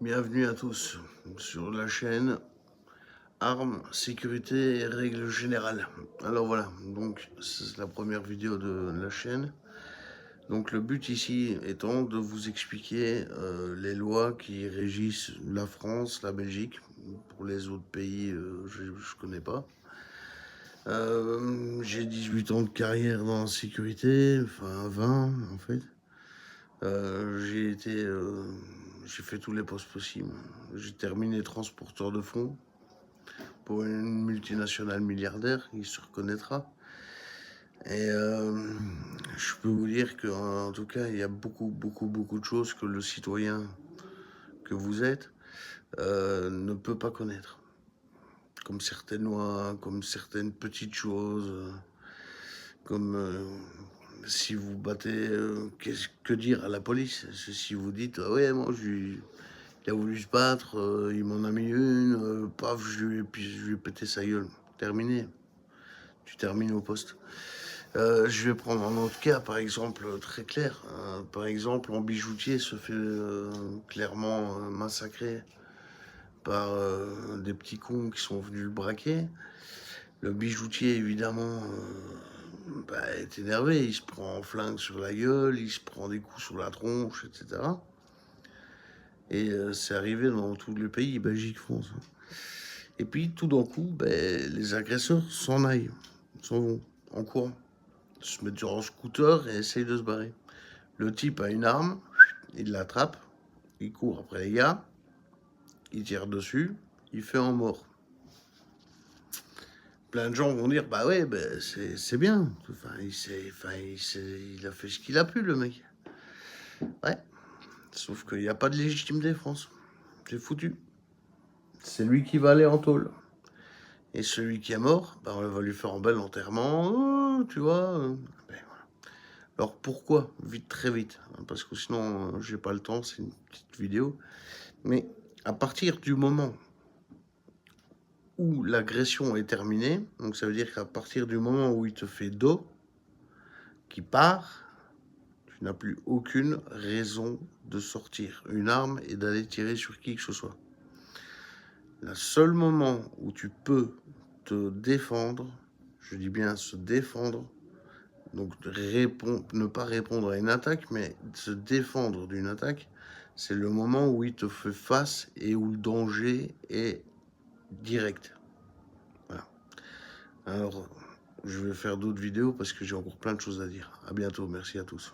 Bienvenue à tous sur la chaîne Armes, Sécurité et Règles Générales. Alors voilà, donc c'est la première vidéo de la chaîne. Donc le but ici étant de vous expliquer les lois qui régissent la France, la Belgique. Pour les autres pays, je ne connais pas. J'ai 18 ans de carrière dans la sécurité, enfin 20 en fait. J'ai fait tous les postes possibles. J'ai terminé transporteur de fonds pour une multinationale milliardaire, il se reconnaîtra. Et je peux vous dire qu'en tout cas, il y a beaucoup de choses que le citoyen que vous êtes ne peut pas connaître. Comme certaines lois, comme certaines petites choses, comme si vous battez, que dire à la police? Si vous dites, ah ouais, moi il a voulu se battre, il m'en a mis une, paf, je lui ai pété sa gueule. Terminé. Tu termines au poste. Je vais prendre un autre cas, par exemple, très clair. Par exemple, un bijoutier se fait clairement massacrer par des petits cons qui sont venus le braquer. Le bijoutier, évidemment, est énervé. Il se prend un flingue sur la gueule, il se prend des coups sur la tronche, etc. Et c'est arrivé dans tous les pays, Belgique, France. Et puis, tout d'un coup, les agresseurs s'en aillent, s'en vont, en courant. Ils se mettent sur un scooter et essayent de se barrer. Le type a une arme, il l'attrape, il court après les gars, il tire dessus, il fait un mort. Plein de gens vont dire, bah ouais, c'est bien. Enfin, il a fait ce qu'il a pu, le mec. Ouais. Sauf qu'il n'y a pas de légitime défense. C'est foutu. C'est lui qui va aller en tôle. Et celui qui est mort, on va lui faire un bel enterrement, tu vois. Voilà. Alors pourquoi? Vite, très vite. Parce que sinon, j'ai pas le temps, c'est une petite vidéo. Mais à partir du moment où l'agression est terminée, donc ça veut dire qu'à partir du moment où il te fait dos, qui part, tu n'as plus aucune raison de sortir une arme et d'aller tirer sur qui que ce soit. Le seul moment où tu peux te défendre, je dis bien se défendre, donc ne pas répondre à une attaque, mais se défendre d'une attaque, c'est le moment où il te fait face et où le danger est direct. Voilà. Alors, je vais faire d'autres vidéos parce que j'ai encore plein de choses à dire. À bientôt, merci à tous.